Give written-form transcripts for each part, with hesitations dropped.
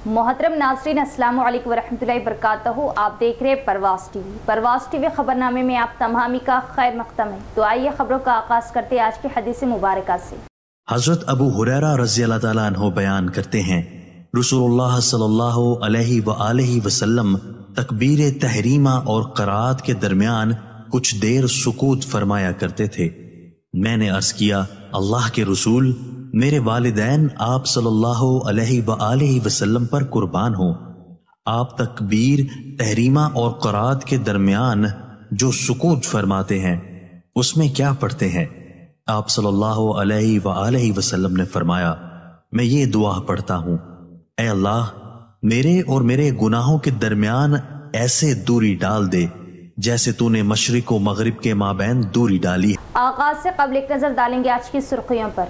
मोहतरम नाज़रीन, अस्सलामु अलैकुम वरहमतुल्लाहि वबरकातुहू। आप देख रहे हैं परवाज़ टीवी। परवाज़ टीवी खबरनामे में आप तमामी का खैर मक़दम है। तो आइए खबरों का आगाज़ करते हैं आज की हदीस मुबारका से। हजरत अबू हुरैरा रज़ियल्लाहु ताला अन्हु बयान करते हैं, रसूलुल्लाह सल्लल्लाहु अलैहि वसल्लम तकबीर तहरीमा और क़राअत के दरमियान कुछ देर सुकूत फरमाया करते थे। मैंने अर्ज किया, अल्लाह के रसूल, मेरे वालिदैन आप सल्लल्लाहु अलैहि वसल्लम पर कुर्बान हो। आप तकबीर तहरीमा और क़राअत के दरमियान जो सुकूत फरमाते हैं उसमें क्या पढ़ते हैं? आप सल्लल्लाहु अलैहि वसल्लम ने फरमाया, मैं ये दुआ पढ़ता हूँ, ऐ अल्लाह मेरे और मेरे गुनाहों के दरमियान ऐसे दूरी डाल दे जैसे तूने मशरिक व मगरिब के माबैन दूरी डाली। आगाज से कबल एक नजर डालेंगे आज की सुर्खियों पर।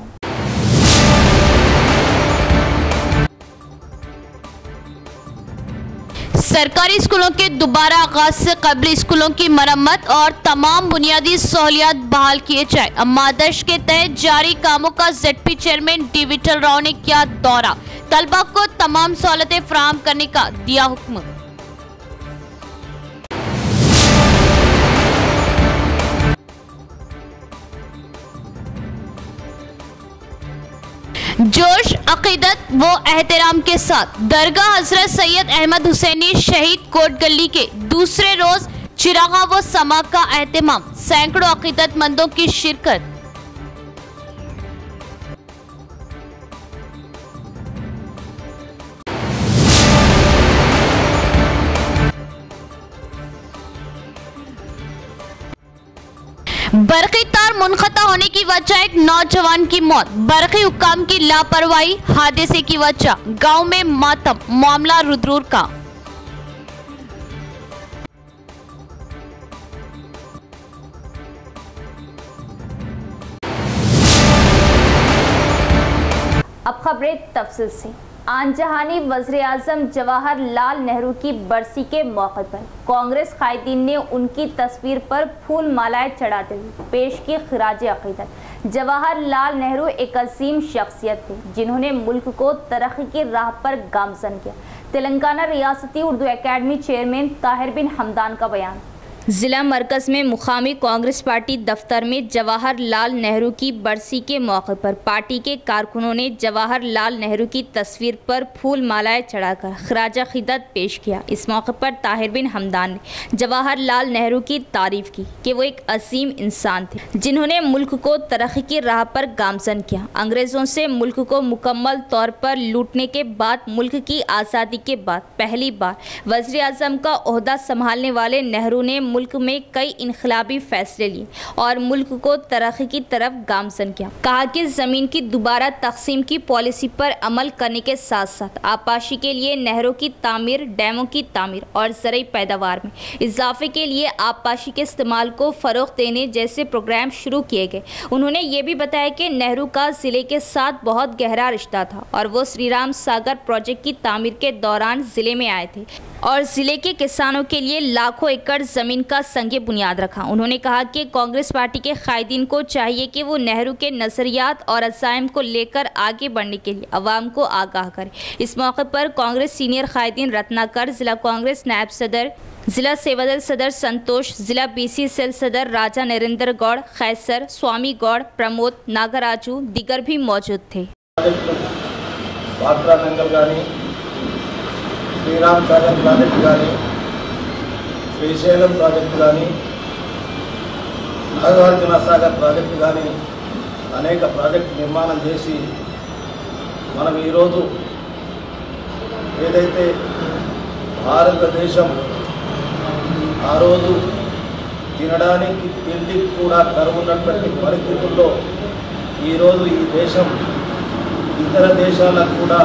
सरकारी स्कूलों के दोबारा आगाज से कबल स्कूलों की मरम्मत और तमाम बुनियादी सहूलियात बहाल किए जाए। अम्मादश के तहत जारी कामों का ZP chairman D Vithal Rao ने किया दौरा, तलबा को तमाम सहूलतें फराहम करने का दिया हुक्म। जोश, अकीदत व एहतराम के साथ दरगाह हजरत सैयद अहमद हुसैनी शहीद कोट गली के दूसरे रोज चिरागा व समा का एहतमाम, सैकड़ों अकीदतमंदों की शिरकत। बरक़ी तार मुनक़ता होने की वजह एक नौजवान की मौत, बरक़ी हुक्काम की लापरवाही हादसे की वजह, गांव में मातम, मामला रुद्रूर का। अब खबरें तफसील से। आनजहानी वज़ीर-ए-आज़म जवाहरलाल नेहरू की बरसी के मौके पर कांग्रेस कायदीन ने उनकी तस्वीर पर फूल मालाएं चढ़ाते हुए पेश की खिराज अक़ीदत। जवाहरलाल नेहरू एक अजीम शख्सियत थे जिन्होंने मुल्क को तरक्की की राह पर गामज़न किया। तेलंगाना रियासती उर्दू अकेडमी चेयरमैन ताहिर बिन हमदान का बयान। ज़िला मरकज़ में मुकामी कांग्रेस पार्टी दफ्तर में जवाहरलाल नेहरू की बरसी के मौके पर पार्टी के कारकुनों ने जवाहरलाल नेहरू की तस्वीर पर फूल मालाएं चढ़ाकर खिराज अक़ीदत पेश किया। इस मौके पर ताहिर बिन हमदान ने जवाहरलाल नेहरू की तारीफ़ की कि वो एक अजीम इंसान थे जिन्होंने मुल्क को तरक्की की राह पर गामज़न किया। अंग्रेज़ों से मुल्क को मुकम्मल तौर पर लूटने के बाद मुल्क की आज़ादी के बाद पहली बार वज़ीर आज़म का ओहदा संभालने वाले नेहरू ने मुल्क में कई इनकलाबी फैसले लिए और मुल्क को तरक्की की तरफ गामज़न किया। कहा कि ज़मीन की दोबारा तकसीम की पॉलिसी पर अमल करने के साथ साथ आबादी के लिए नहरों की तामीर, डैमों की तामीर और ज़रूरी पैदावार में इजाफे के लिए आबादी के इस्तेमाल को फ़रोग़ देने जैसे प्रोग्राम शुरू किए गए। उन्होंने ये भी बताया कि नेहरू का ज़िले के साथ बहुत गहरा रिश्ता था और वो श्री राम सागर प्रोजेक्ट की तामीर के दौरान ज़िले में आए थे और ज़िले के किसानों के लिए लाखों एकड़ ज़मीन का संगे बुनियाद रखा। उन्होंने कहा कि कांग्रेस पार्टी के कायदीन को चाहिए कि वो नेहरू के नज़रियात और अज़ाइम को लेकर आगे बढ़ने के लिए अवाम को आगाह करे। इस मौके पर कांग्रेस सीनियर कायदीन रत्नाकर, जिला कांग्रेस नायब सदर, जिला सेवादल सदर संतोष, जिला BC सेल सदर राजा नरेंद्र गौड़, खैसर, स्वामी गौड़, प्रमोद, नागराजू दीगर भी मौजूद थे। శ్రీరామ్ సాగర్ ప్రాజెక్టు కానీ, శ్రీశైలం ప్రాజెక్టు కానీ, నాగార్జున సాగర్ ప్రాజెక్టు కానీ అనేక ప్రాజెక్టు నిర్మాణం చేసి మనం ఈరోజు ఏదైతే భారతదేశం ఆ రోజు తినడానికి తిండికి కూడా కరువున్నటువంటి పరిస్థితుల్లో ఈరోజు ఈ దేశం ఇతర దేశాలకు కూడా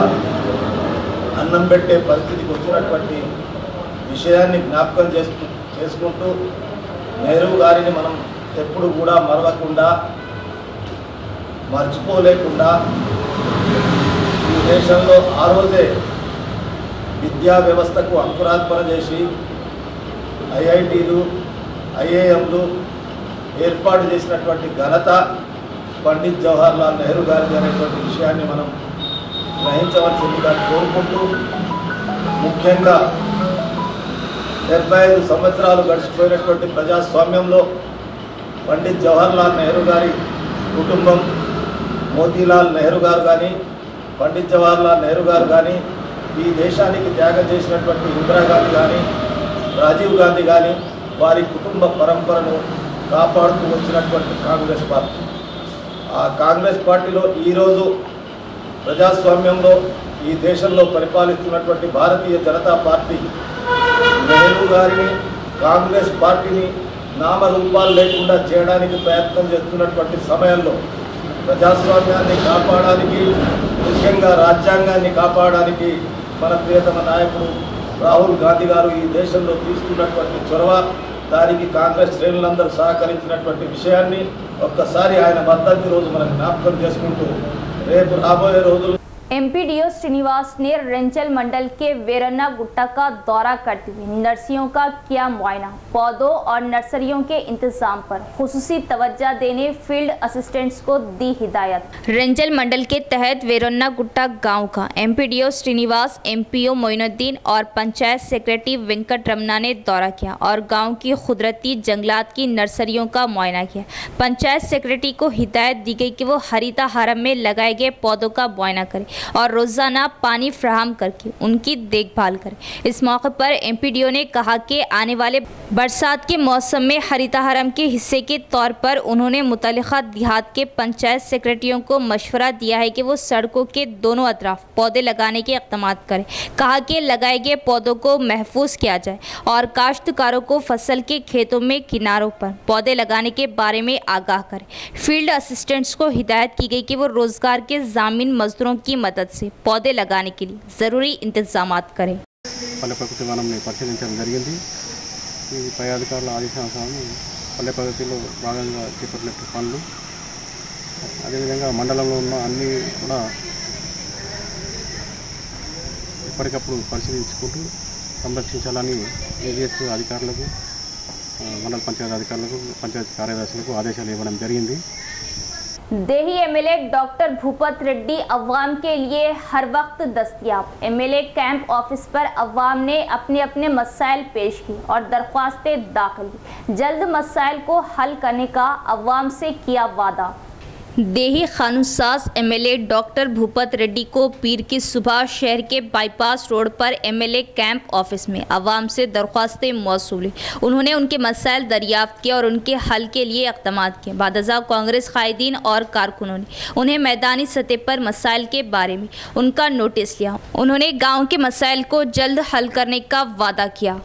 అన్నం పెట్టే పరిస్థితికి వచ్చినటువంటి విషయాన్ని జ్ఞాపకం చేసుకుంటూ నెహ్రూ గారిని మనం ఎప్పుడు కూడా మరవకుండా, మర్చిపోలేకుండా ఈ దేశంలో ఆ రోజే విద్యా వ్యవస్థకు అంకురార్పణ చేసి IITలు, IIMలు ఏర్పాటు చేసినటువంటి ఘనత పండిత్ జవహర్లాల్ నెహ్రూ గారిది అనేటువంటి విషయాన్ని మనం గ్రహించవలసిందిగా కోరుకుంటూ ముఖ్యంగా 75 సంవత్సరాలు గడిచిపోయినటువంటి ప్రజాస్వామ్యంలో పండిత్ జవహర్లాల్ నెహ్రూ గారి కుటుంబం, మోతీలాల్ నెహ్రూ గారు కానీ, పండిత్ జవహర్లాల్ నెహ్రూ గారు కానీ, ఈ దేశానికి త్యాగం చేసినటువంటి ఇందిరాగాంధీ కానీ, రాజీవ్ గాంధీ కానీ, వారి కుటుంబ పరంపరను కాపాడుతూ వచ్చినటువంటి కాంగ్రెస్ పార్టీ. ఆ కాంగ్రెస్ పార్టీలో ఈరోజు ప్రజాస్వామ్యంలో ఈ దేశంలో పరిపాలిస్తున్నటువంటి భారతీయ జనతా పార్టీ నెహ్రూ గారిని, కాంగ్రెస్ పార్టీని నామరూపాలు లేకుండా చేయడానికి ప్రయత్నం చేస్తున్నటువంటి సమయంలో ప్రజాస్వామ్యాన్ని కాపాడడానికి, ముఖ్యంగా రాజ్యాంగాన్ని కాపాడడానికి మన ప్రియతమ నాయకుడు రాహుల్ గాంధీ గారు ఈ దేశంలో తీసుకున్నటువంటి చొరవ, దానికి కాంగ్రెస్ శ్రేణులందరూ సహకరించినటువంటి విషయాన్ని ఒక్కసారి ఆయన వర్ధంతి రోజు మనం జ్ఞాపకం చేసుకుంటూ రేపు రాబోయే రోజులు एमपीडीओ श्रीनिवास ने रेंचल मंडल के वेरन्ना गुट्टा का दौरा करते हुए नर्सरियों का किया मुआयना, पौधों और नर्सरियों के इंतजाम पर खुसूसी तवज्जो देने फील्ड असिस्टेंट्स को दी हिदायत। रेंचल मंडल के तहत वेरन्ना गुट्टा गांव का एमपीडीओ श्रीनिवास, एमपीओ मोइनुद्दीन और पंचायत सेक्रेटरी वेंकट रमना ने दौरा किया और गाँव की कुदरती जंगलात की नर्सरियों का मुआयना किया। पंचायत सेक्रेटरी को हिदायत दी गई कि वो हरिता हारम में लगाए गए पौधों का मुआयना करें और रोजाना पानी फ्राहम करके उनकी देखभाल करें। इस मौके पर एमपीडीओ ने कहा कि आने वाले बरसात के मौसम में हरिताहारम के हिस्से के तौर पर उन्होंने मुतल्लिका देहात के पंचायत सेक्रेटरियों को मशवरा दिया है कि वो सड़कों के दोनों अतराफ पौधे लगाने के इक़दाम करें। कहा कि लगाए गए पौधों को महफूज किया जाए और काश्तकारों को फसल के खेतों में किनारों पर पौधे लगाने के बारे में आगाह करें। फील्ड असिस्टेंट्स को हिदायत की गई कि वो रोजगार के जामिन मजदूरों की मदद से पौधे लगाने के लिए ज़रूरी इंतजामात करें। పల్లె ప్రకృతి వనంని పరిశీలించడం జరిగింది. ఈ పై అధికారుల ఆదేశానుసారం పల్లె ప్రగతిలో భాగంగా చేపట్టిన పనులు, అదేవిధంగా మండలంలో ఉన్న అన్ని కూడా ఎప్పటికప్పుడు పరిశీలించుకుంటూ సంరక్షించాలని ఏజీఎస్ అధికారులకు, మండల పంచాయతీ అధికారులకు, పంచాయతీ కార్యదర్శులకు ఆదేశాలు ఇవ్వడం జరిగింది. देही एमएलए डॉक्टर भूपत रेड्डी अवाम के लिए हर वक्त दस्तयाब। एमएलए कैंप ऑफिस पर अवाम ने अपने अपने मसाइल पेश की और दरख्वास्तें दाखिल की। जल्द मसाइल को हल करने का अवाम से किया वादा। देही कानूनसाज एमएलए डॉक्टर भूपत रेड्डी को पीर की सुबह शहर के बाईपास रोड पर एमएलए कैंप ऑफिस में अवाम से दरख्वास्तें मौसूल हुई। उन्होंने उनके मसाइल दरियाफ्त किए और उनके हल के लिए इक़दाम किए। बादशाह कांग्रेस कायदीन और कारकुनों ने उन्हें मैदानी सतह पर मसाइल के बारे में उनका नोटिस लिया। उन्होंने गाँव के मसाइल को जल्द हल करने का वादा किया।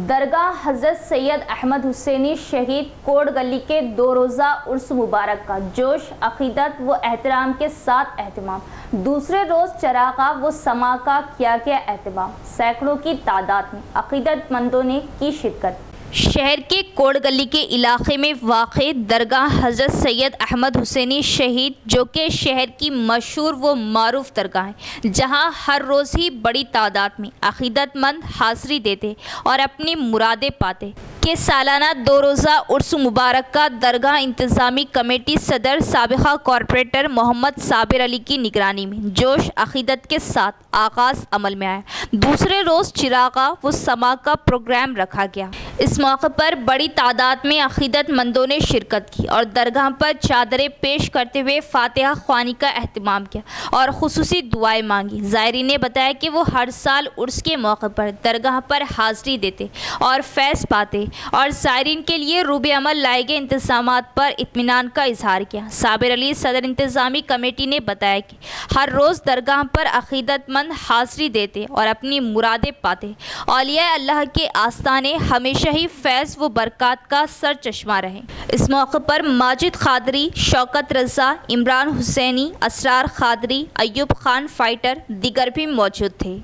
दरगाह हज़रत सैयद अहमद हुसैनी शहीद कोट गली के 2 रोज़ा उर्स मुबारक का जोश, अक़ीदत व एहतराम के साथ एहतमाम। दूसरे रोज़ चरागा व समा का किया गया एहतमाम। सैकड़ों की तादाद में अक़ीदतमंदों ने की शिरकत। शहर के कोट गली के इलाके में वाक़े दरगाह हज़रत सैयद अहमद हुसैनी शहीद, जो कि शहर की मशहूर व मारूफ दरगाह है, जहां हर रोज़ ही बड़ी तादाद में अक़ीदतमंद हाज़री देते और अपनी मुरादें पाते, के सालाना 2 रोज़ा उर्स मुबारक का दरगाह इंतज़ामी कमेटी सदर साबिक़ा कॉरपोरेटर मोहम्मद साबिर अली की निगरानी में जोश अक़ीदत के साथ आगाज़ अमल में आया। दूसरे रोज़ चिरागा व समा का प्रोग्राम रखा गया। इस मौके पर बड़ी तादाद में अक़ीदतमंदों ने शिरकत की और दरगाह पर चादरें पेश करते हुए फातिहा ख्वानी का एहतमाम किया और खुसूसी दुआएं मांगी। ज़ायरीन ने बताया कि वो हर साल उर्स के मौके पर दरगाह पर हाज़री देते और फैज़ पाते और ज़ायरीन के लिए रूबे अमल लाए गए इंतज़ामात पर इत्मीनान का इजहार किया। साबिर अली सदर इंतज़ामी कमेटी ने बताया कि हर रोज़ दरगाह पर अक़ीदतमंद हाज़री देते और अपनी मुरादें पाते। औलिया अल्लाह के आस्ताने हमेशा ही फैज़ व बरक़ात का सर चश्मा रहे। इस मौके पर माजिद खादरी, शौकत रज़ा, इमरान हुसैनी, असरार खादरी, अयूब खान फाइटर दीगर भी मौजूद थे।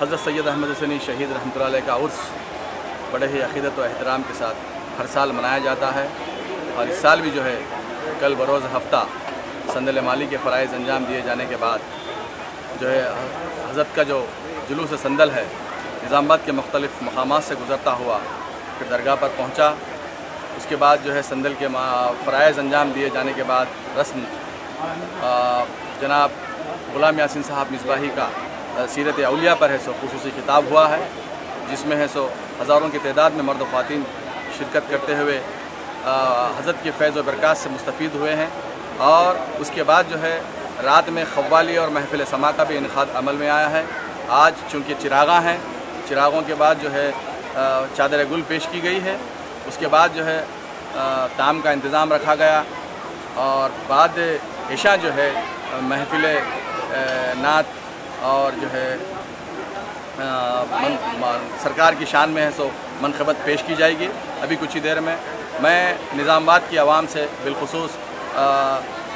हज़रत सैयद अहमद हुसैनी शहीद रहमतुल्लाह अलैह का उर्स बड़े ही अक़ीदत व एहतराम के साथ हर साल मनाया जाता है और इस साल भी जो है कल बरोज़ हफ्ता संदल माली के फ़राइज़ अंजाम दिए जाने के बाद जो है हज़रत का जो जुलूस संदल है निज़ामाबाद के मुख्तलिफ़ मकामात से गुज़रता हुआ फिर दरगाह पर पहुँचा। उसके बाद जो है संदल के फ़राइज़ अंजाम दिए जाने के बाद रस्म जनाब ग़ुलाम यासीन साहब मिसबाही का सीरत औलिया पर है सो खुसूसी खिताब हुआ है, जिसमें है सो हज़ारों की तादाद में मर्द ख़वातीन शिरकत करते हुए हज़रत के फैज़ व बरक़ात से मुस्तफ़ीद हुए हैं। और उसके बाद जो है रात में ख़व्वाली और महफ़िल समा का भी इनेकाद अमल में आया है। आज चूँकि चिरागा हैं, चिरागों के बाद जो है चादर गुल पेश की गई है। उसके बाद जो है ताम का इंतज़ाम रखा गया और बाद इशा जो है महफ़िल नात और जो है सरकार की शान में है सो मनक़बत पेश की जाएगी। अभी कुछ ही देर में मैं निज़ामाबाद की आवाम से बिलखुसूस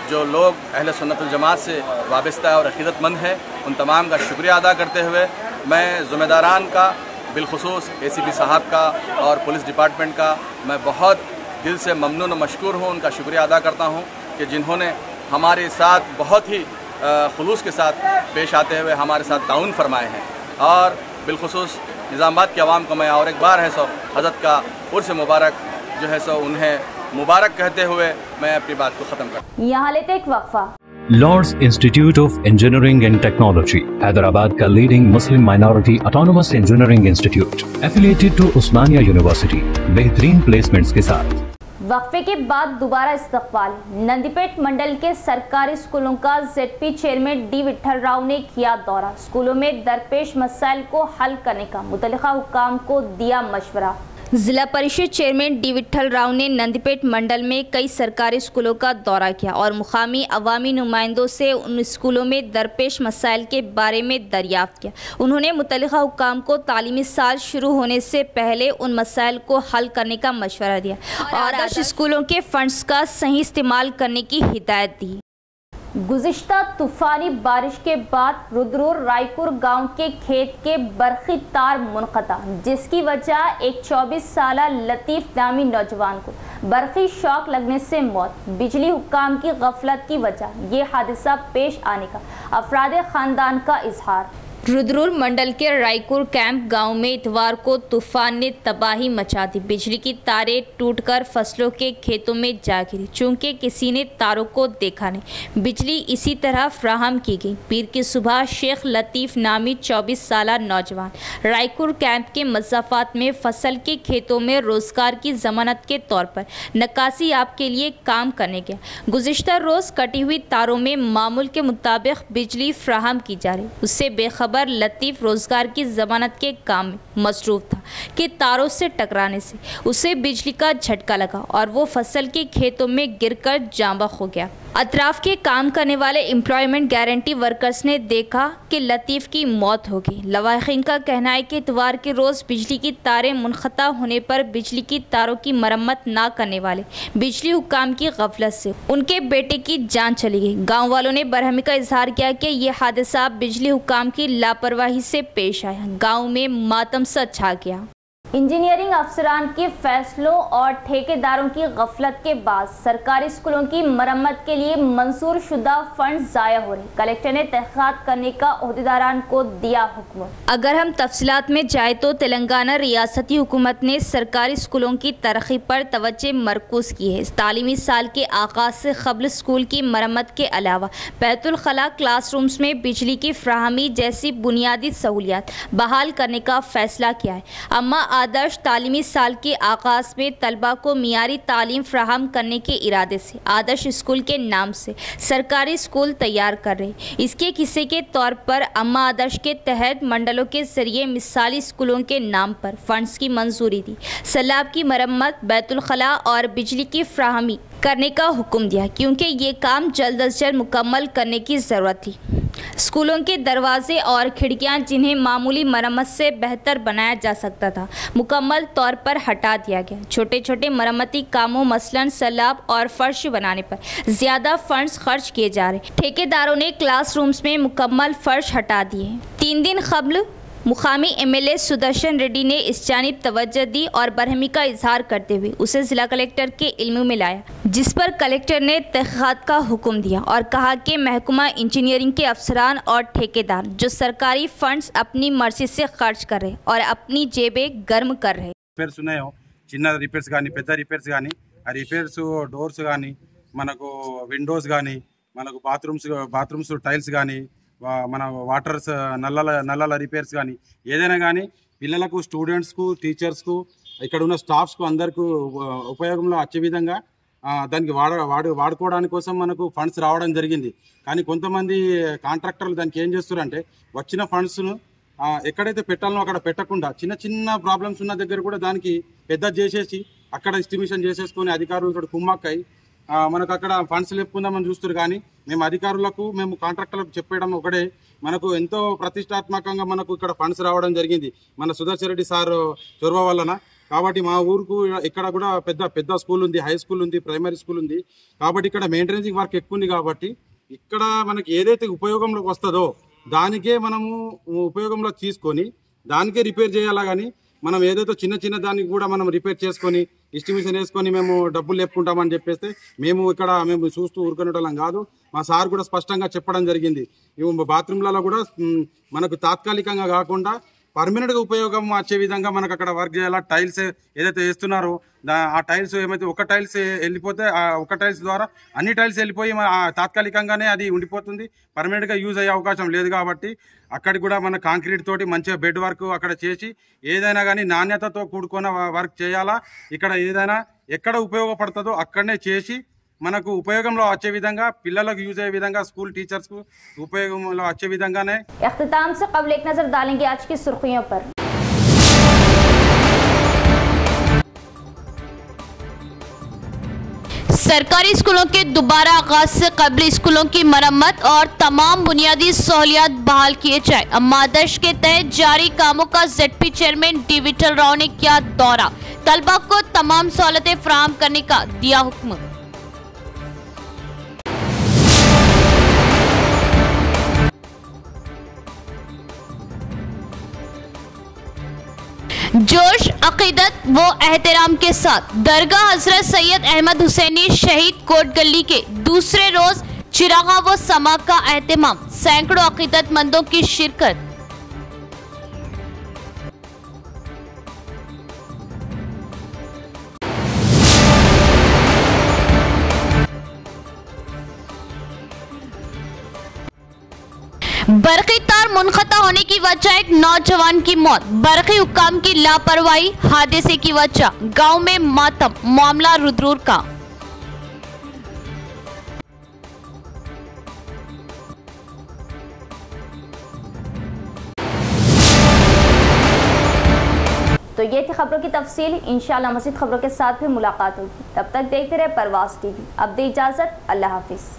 जो लोग अहले सुन्नत वल जमात से वाबस्ता और अक़ीदतमंद हैं उन तमाम का शुक्रिया अदा करते हुए मैं ज़िम्मेदारान का बिलखुसूस ACP साहब का और पुलिस डिपार्टमेंट का मैं बहुत दिल से ममनून और मशकूर हूँ। उनका शुक्रिया अदा करता हूँ कि जिन्होंने हमारे साथ बहुत ही खुलूस के साथ पेश आते हुए हमारे साथ ताउन फरमाए हैं। और बिलखुसूस निज़ामाबाद के अवाम को मैं और एक बार है सो हज़रत का उर्स मुबारक जो है सो उन्हें मुबारक कहते हुए मैं अपनी बात को ख़त्म करता हूँ। यहाँ लेते एक वक्फा। Lords Institute of Engineering and Technology Hyderabad का leading Muslim minority autonomous engineering institute affiliated to Osmania University, बेहतरीन प्लेसमेंट्स के साथ। वक्फे के बाद दोबारा इस्तकबाल। नंदीपेट मंडल के सरकारी स्कूलों का ZP chairman D Vithal Rao ने किया दौरा। स्कूलों में दरपेश मसाइल को हल करने का मुतल्लिका हुक्काम को दिया मशवरा। जिला परिषद चेयरमैन D विठल राव ने नंदीपेट मंडल में कई सरकारी स्कूलों का दौरा किया और मुकामी अवामी नुमाइंदों से उन स्कूलों में दरपेश मसाइल के बारे में दरियाफ्त किया। उन्होंने मुतल्लिका हुक्काम को तालीमी साल शुरू होने से पहले उन मसाइल को हल करने का मशवरा दिया और आदर्श स्कूलों के फंड्स का सही इस्तेमाल करने की हिदायत दी। गुज़िश्ता तूफ़ानी बारिश के बाद रुद्रुर रायपुर गांव के खेत के बरक़ी तार मुनक़ता, जिसकी वजह एक 24 साला लतीफ़ नामी नौजवान को बरक़ी शॉक लगने से मौत। बिजली हुक्काम की गफलत की वजह ये हादसा पेश आने का अफराद ख़ानदान का इजहार। रुद्रुर मंडल के रायपुर कैंप गांव में इतवार को तूफान ने तबाही मचा दी। बिजली की तारें टूटकर फसलों के खेतों में जा गिरी। चूंकि किसी ने तारों को देखा नहीं, बिजली इसी तरह फ्राहम की गई। पीर की सुबह शेख लतीफ़ नामी 24 साला नौजवान रायपुर कैंप के मज़ाफ़ात में फसल के खेतों में रोज़गार की ज़मानत के तौर पर नक्कासी आप के लिए काम करने गया। गुज़िश्ता रोज़ कटी हुई तारों में मामूल के मुताबिक बिजली फ्राहम की जा रही। उससे बेखबर लतीफ़ रोजगार की जमानत के काम में मसरूफ था कि तारों से टकराने से उसे बिजली का झटका लगा और वो फसल के खेतों में गिरकर जांबक हो गया। अतराफ के काम करने वाले एम्प्लॉयमेंट गारंटी वर्कर्स ने देखा कि लतीफ़ की मौत हो गई। लवाहिकीन का कहना है कि इतवार के रोज़ बिजली की तारें मुनक़ता होने पर बिजली की तारों की मरम्मत ना करने वाले बिजली हुक्काम की गफलत से उनके बेटे की जान चली गई। गाँव वालों ने बरहमी का इजहार किया कि यह हादसा बिजली हुक्काम की लापरवाही से पेश आया। गाँव में मातम सा छा गया। इंजीनियरिंग अफसरान के फैसलों और ठेकेदारों की गफलत के बाद सरकारी स्कूलों की मरम्मत के लिए मंजूर शुदा फंड ज़ाया हो रहे। कलेक्टर ने तहक़ीक़ात करने का ओहदेदारान को दिया हुक्म। अगर हम तफसीलात में जाए तो तेलंगाना रियासती हुकूमत ने सरकारी स्कूलों की तरक्की पर तवज्जो मरकूज़ की है। इस तालीमी साल के आगाज़ से क़ब्ल स्कूल की मरम्मत के अलावा बैतुल खला क्लासरूम्स में बिजली की फ्राहमी जैसी बुनियादी सहूलियात बहाल करने का फ़ैसला किया है। अम्मा आदर्श तालीमी साल के आगाज़ में तलबा को मियारी तालीम फ्राहम करने के इरादे से आदर्श स्कूल के नाम से सरकारी स्कूल तैयार कर रहे। इसके हिस्से के तौर पर अम्मा आदर्श के तहत मंडलों के जरिए मिसाली स्कूलों के नाम पर फंड्स की मंजूरी दी। सैलाब की मरम्मत, बैतुल खला और बिजली की फ्राहमी करने का हुक्म दिया क्योंकि ये काम जल्द अज जल्द मुकम्मल करने की ज़रूरत थी। स्कूलों के दरवाजे और खिड़कियां जिन्हें मामूली मरम्मत से बेहतर बनाया जा सकता था, मुकम्मल तौर पर हटा दिया गया। छोटे छोटे मरम्मती कामों मसलन सैलाब और फर्श बनाने पर ज़्यादा फंड्स खर्च किए जा रहे। ठेकेदारों ने क्लासरूम्स में मुकम्मल फर्श हटा दिए। 3 दिन कबल मुकामी MLA सुदर्शन रेड्डी ने इस जानिब तवज्जो दी और बरहमी का इजहार करते हुए उसे ज़िला कलेक्टर के इल्म में लाया, जिस पर कलेक्टर ने तहक़ीक़ात का हुक्म दिया और कहा कि महकमा इंजीनियरिंग के अफसरान और ठेकेदार जो सरकारी फंड्स अपनी मर्जी से खर्च कर रहे और अपनी जेबें गर्म कर रहे। రిపేర్స్ ఉన్నాయో చిన్న రిపేర్స్ కానీ పెద్ద రిపేర్స్ కానీ ఆ రిపేర్స్ డోర్స్ కానీ మనకు విండోస్ కానీ మనకు బాత్రూమ్స్ టైల్స్ కానీ మన వాటర్స్ నల్లల రిపేర్స్ కానీ ఏదైనా కానీ పిల్లలకు, స్టూడెంట్స్కు, టీచర్స్కు, ఇక్కడ ఉన్న స్టాఫ్స్కు అందరికీ ఉపయోగంలో వచ్చే విధంగా దానికి వాడుకోవడానికి కోసం మనకు ఫండ్స్ రావడం జరిగింది. కానీ కొంతమంది కాంట్రాక్టర్లు దానికి ఏం చేస్తారంటే వచ్చిన ఫండ్స్ను ఎక్కడైతే పెట్టాలనో అక్కడ పెట్టకుండా చిన్న చిన్న ప్రాబ్లమ్స్ ఉన్న దగ్గర కూడా దానికి పెద్ద చేసేసి అక్కడ ఎస్టిమేషన్ చేసేసుకొని అధికారులతో కుమ్మక్కై మనకు అక్కడ ఫండ్స్ లేపుకుందామని చూస్తారు. కానీ మేము అధికారులకు, మేము కాంట్రాక్టర్లకు చెప్పడం ఒకటే, మనకు ఎంతో ప్రతిష్టాత్మకంగా మనకు ఇక్కడ ఫండ్స్ రావడం జరిగింది మన సుదర్శన్ రెడ్డి సార్ చొరవ వలన. కాబట్టి మా ఊరుకు ఇక్కడ కూడా పెద్ద స్కూల్ ఉంది, హై స్కూల్ ఉంది, ప్రైమరీ స్కూల్ ఉంది. కాబట్టి ఇక్కడ మెయింటెనెన్సింగ్ వర్క్ ఎక్కువ ఉంది. కాబట్టి ఇక్కడ మనకి ఏదైతే ఉపయోగంలోకి వస్తుందో దానికే మనము ఉపయోగంలో తీసుకొని దానికే రిపేర్ చేయాలా. కానీ మనం ఏదైతే చిన్న దానికి కూడా మనం రిపేర్ చేసుకొని ఎస్టిమేషన్ వేసుకొని మేము డబ్బులు లేపుకుంటామని చెప్పేస్తే మేము చూస్తూ ఊరుకునేటోళ్ళం కాదు. మా సార్ కూడా స్పష్టంగా చెప్పడం జరిగింది. బాత్రూమ్లలో కూడా మనకు తాత్కాలికంగా కాకుండా పర్మనెంట్గా ఉపయోగం వచ్చే విధంగా మనకు అక్కడ వర్క్ చేయాలా. టైల్స్ ఏదైతే వేస్తున్నారో ఆ టైల్స్ ఏమైతే ఒక టైల్స్ వెళ్ళిపోతే ఒక టైల్స్ ద్వారా అన్ని టైల్స్ వెళ్ళిపోయి తాత్కాలికంగానే అది ఉండిపోతుంది, పర్మనెంట్గా యూజ్ అయ్యే అవకాశం లేదు. కాబట్టి అక్కడికి కూడా మన కాంక్రీట్ తోటి మంచిగా బెడ్ వర్క్ అక్కడ చేసి ఏదైనా కానీ నాణ్యతతో కూడుకున్న వర్క్ చేయాలా. ఇక్కడ ఏదైనా ఎక్కడ ఉపయోగపడుతుందో అక్కడనే చేసి మనకు ఉపయోగంలో వచ్చే విధంగా, పిల్లలకు యూజ్ అయ్యే విధంగా, స్కూల్ టీచర్స్ కు ఉపయోగంలో వచ్చే విధంగానే. इख्तिताम से क़ब्ल एक नजर डालेंगे आज की सुर्खियों पर। सरकारी स्कूलों के दोबारा आगाज से कबल स्कूलों की मरम्मत और तमाम बुनियादी सहूलियात बहाल किए जाए। अम्मादर्श के तहत जारी कामों का ZP chairman D Vithal Rao ने किया दौरा, तलबा को तमाम सहूलतें फराहम करने का दिया हुक्म। जोश, अकीदत व एहतराम के साथ दरगाह हजरत सैयद अहमद हुसैनी शहीद कोट गली के दूसरे रोज चिरागा व समा का एहतमाम, सैकड़ों अकीदतमंदों की शिरकत। बरक़ी तार मुनक़ता होने की वजह एक नौजवान की मौत, बरक़ी हुक्काम की लापरवाही हादसे की वजह, गांव में मातम, मामला रुद्रूर का। तो ये थी खबरों की तफसील। इंशाअल्लाह मज़ीद खबरों के साथ फिर मुलाकात होगी। तब तक देखते रहे परवाज़ टीवी। अब दे इजाज़त, अल्लाह हाफिज़।